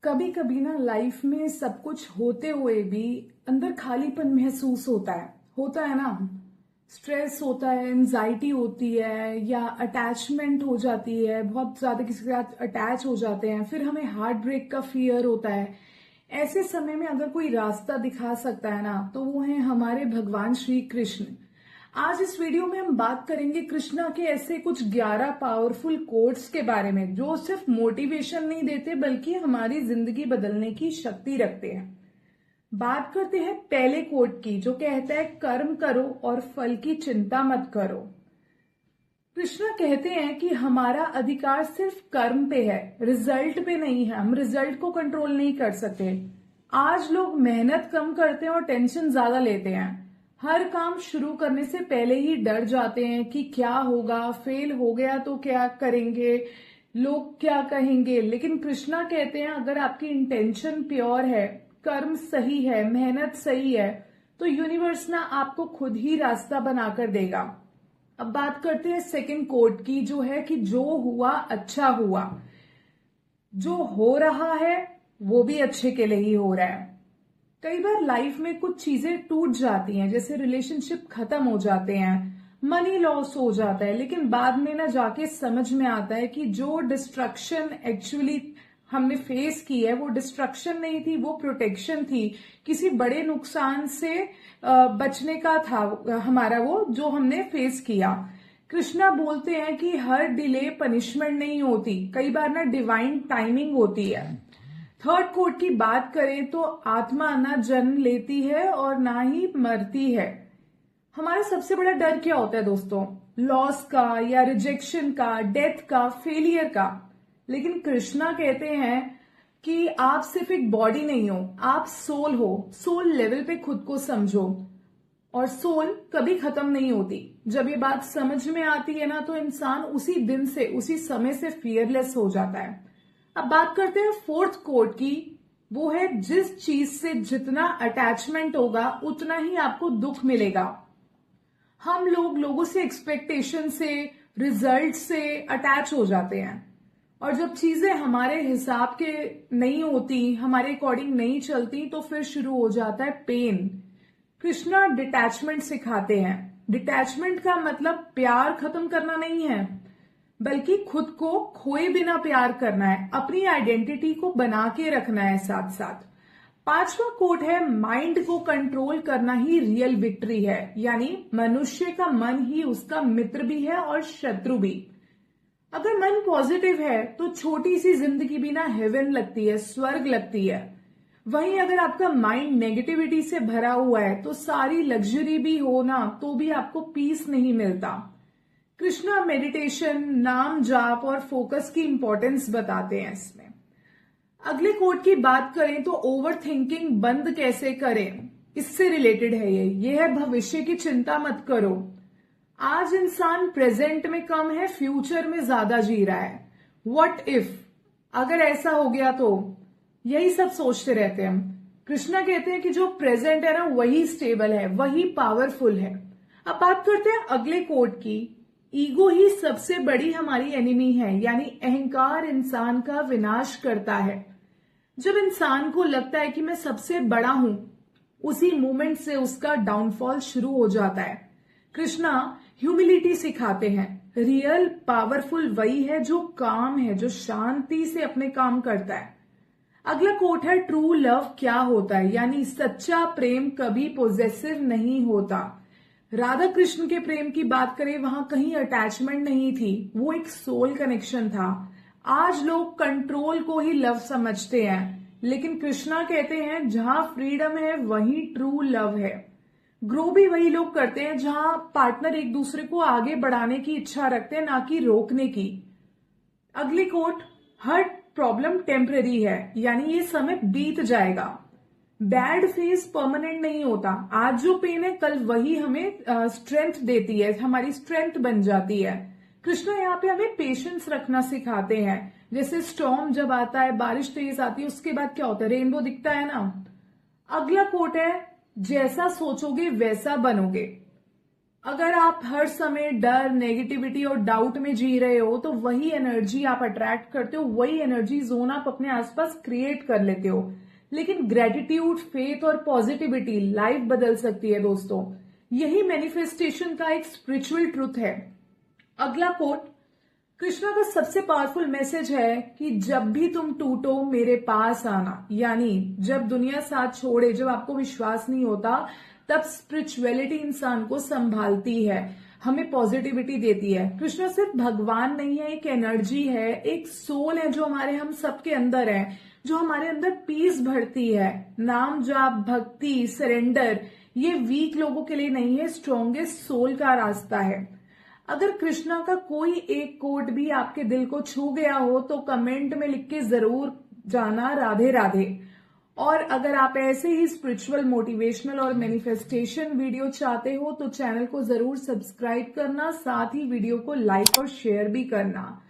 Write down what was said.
कभी कभी ना लाइफ में सब कुछ होते हुए भी अंदर खालीपन महसूस होता है ना। स्ट्रेस होता है, एंजाइटी होती है या अटैचमेंट हो जाती है, बहुत ज्यादा किसी के साथ अटैच हो जाते हैं, फिर हमें हार्ट ब्रेक का फियर होता है। ऐसे समय में अगर कोई रास्ता दिखा सकता है ना, तो वो है हमारे भगवान श्री कृष्ण। आज इस वीडियो में हम बात करेंगे कृष्णा के ऐसे कुछ 11 पावरफुल कोट्स के बारे में जो सिर्फ मोटिवेशन नहीं देते बल्कि हमारी जिंदगी बदलने की शक्ति रखते हैं। बात करते हैं पहले कोट की, जो कहता है कर्म करो और फल की चिंता मत करो। कृष्णा कहते हैं कि हमारा अधिकार सिर्फ कर्म पे है, रिजल्ट पे नहीं है। हम रिजल्ट को कंट्रोल नहीं कर सकते। आज लोग मेहनत कम करते हैं और टेंशन ज्यादा लेते हैं। हर काम शुरू करने से पहले ही डर जाते हैं कि क्या होगा, फेल हो गया तो क्या करेंगे, लोग क्या कहेंगे। लेकिन कृष्णा कहते हैं अगर आपकी इंटेंशन प्योर है, कर्म सही है, मेहनत सही है, तो यूनिवर्स ना आपको खुद ही रास्ता बनाकर देगा। अब बात करते हैं सेकंड कोट की, जो है कि जो हुआ अच्छा हुआ। जो हो रहा है वो भी अच्छे के लिए ही हो रहा है। कई बार लाइफ में कुछ चीजें टूट जाती हैं, जैसे रिलेशनशिप खत्म हो जाते हैं, मनी लॉस हो जाता है, लेकिन बाद में ना जाके समझ में आता है कि जो डिस्ट्रक्शन एक्चुअली हमने फेस की है वो डिस्ट्रक्शन नहीं थी, वो प्रोटेक्शन थी। किसी बड़े नुकसान से बचने का था हमारा वो जो हमने फेस किया। कृष्णा बोलते हैं कि हर डिले पनिशमेंट नहीं होती, कई बार ना डिवाइन टाइमिंग होती है। थर्ड कोट की बात करें तो आत्मा ना जन्म लेती है और ना ही मरती है। हमारा सबसे बड़ा डर क्या होता है दोस्तों? लॉस का या रिजेक्शन का, डेथ का, फेलियर का। लेकिन कृष्णा कहते हैं कि आप सिर्फ एक बॉडी नहीं हो, आप सोल हो। सोल लेवल पे खुद को समझो, और सोल कभी खत्म नहीं होती। जब ये बात समझ में आती है ना, तो इंसान उसी दिन से, उसी समय से फियरलेस हो जाता है। अब बात करते हैं फोर्थ कोट की। वो है जिस चीज से जितना अटैचमेंट होगा उतना ही आपको दुख मिलेगा। हम लोग लोगों से, एक्सपेक्टेशन से, रिजल्ट से अटैच हो जाते हैं, और जब चीजें हमारे हिसाब के नहीं होती, हमारे अकॉर्डिंग नहीं चलती, तो फिर शुरू हो जाता है पेन। कृष्णा डिटैचमेंट सिखाते हैं। डिटैचमेंट का मतलब प्यार खत्म करना नहीं है, बल्कि खुद को खोए बिना प्यार करना है, अपनी आइडेंटिटी को बना के रखना है साथ साथ। पांचवा कोट है माइंड को कंट्रोल करना ही रियल विक्ट्री है, यानी मनुष्य का मन ही उसका मित्र भी है और शत्रु भी। अगर मन पॉजिटिव है तो छोटी सी जिंदगी भी ना हेवन लगती है, स्वर्ग लगती है। वहीं अगर आपका माइंड नेगेटिविटी से भरा हुआ है तो सारी लग्जरी भी हो ना, तो भी आपको पीस नहीं मिलता। कृष्णा मेडिटेशन, नाम जाप और फोकस की इंपॉर्टेंस बताते हैं इसमें। अगले कोट की बात करें तो ओवर थिंकिंग बंद कैसे करें, इससे रिलेटेड है ये है भविष्य की चिंता मत करो। आज इंसान प्रेजेंट में कम है, फ्यूचर में ज्यादा जी रहा है। व्हाट इफ, अगर ऐसा हो गया तो, यही सब सोचते रहते हैं हम। कृष्णा कहते हैं कि जो प्रेजेंट है ना, वही स्टेबल है, वही पावरफुल है। अब बात करते हैं अगले कोट की। ईगो ही सबसे बड़ी हमारी एनिमी है, यानी अहंकार इंसान का विनाश करता है। जब इंसान को लगता है कि मैं सबसे बड़ा हूं, उसी मोमेंट से उसका डाउनफॉल शुरू हो जाता है। कृष्णा ह्यूमिलिटी सिखाते हैं। रियल पावरफुल वही है जो काम है, जो शांति से अपने काम करता है। अगला कोट है ट्रू लव क्या होता है, यानी सच्चा प्रेम कभी पोजेसिव नहीं होता। राधा कृष्ण के प्रेम की बात करें, वहां कहीं अटैचमेंट नहीं थी, वो एक सोल कनेक्शन था। आज लोग कंट्रोल को ही लव समझते हैं, लेकिन कृष्णा कहते हैं जहां फ्रीडम है वहीं ट्रू लव है। ग्रो भी वही लोग करते हैं जहां पार्टनर एक दूसरे को आगे बढ़ाने की इच्छा रखते हैं, ना कि रोकने की। अगली कोट, हर प्रॉब्लम टेम्परेरी है, यानी ये समय बीत जाएगा। बैड फेज परमानेंट नहीं होता। आज जो पेन है कल वही हमें स्ट्रेंथ देती है, हमारी स्ट्रेंथ बन जाती है। कृष्णा यहाँ पे हमें पेशेंस रखना सिखाते हैं। जैसे स्टॉर्म जब आता है, बारिश तेज आती है, उसके बाद क्या होता है, रेनबो दिखता है ना। अगला कोट है जैसा सोचोगे वैसा बनोगे। अगर आप हर समय डर, नेगेटिविटी और डाउट में जी रहे हो तो वही एनर्जी आप अट्रैक्ट करते हो, वही एनर्जी जोन आप अपने आसपास क्रिएट कर लेते हो। लेकिन ग्रेटिट्यूड, फेथ और पॉजिटिविटी लाइफ बदल सकती है दोस्तों। यही मैनिफेस्टेशन का एक स्पिरिचुअल ट्रुथ है। अगला कोट कृष्णा का सबसे पावरफुल मैसेज है कि जब भी तुम टूटो मेरे पास आना। यानी जब दुनिया साथ छोड़े, जब आपको विश्वास नहीं होता, तब स्पिरिचुअलिटी इंसान को संभालती है, हमें पॉजिटिविटी देती है। कृष्णा सिर्फ भगवान नहीं है, एक एनर्जी है, एक सोल है जो हमारे हम सबके अंदर है, जो हमारे अंदर पीस भरती है। नाम जाप, भक्ति, सरेंडर ये वीक लोगों के लिए नहीं है, स्ट्रॉन्गेस्ट सोल का रास्ता है। अगर कृष्णा का कोई एक कोट भी आपके दिल को छू गया हो तो कमेंट में लिख के जरूर जाना, राधे राधे। और अगर आप ऐसे ही स्पिरिचुअल, मोटिवेशनल और मैनिफेस्टेशन वीडियो चाहते हो तो चैनल को जरूर सब्सक्राइब करना, साथ ही वीडियो को लाइक और शेयर भी करना।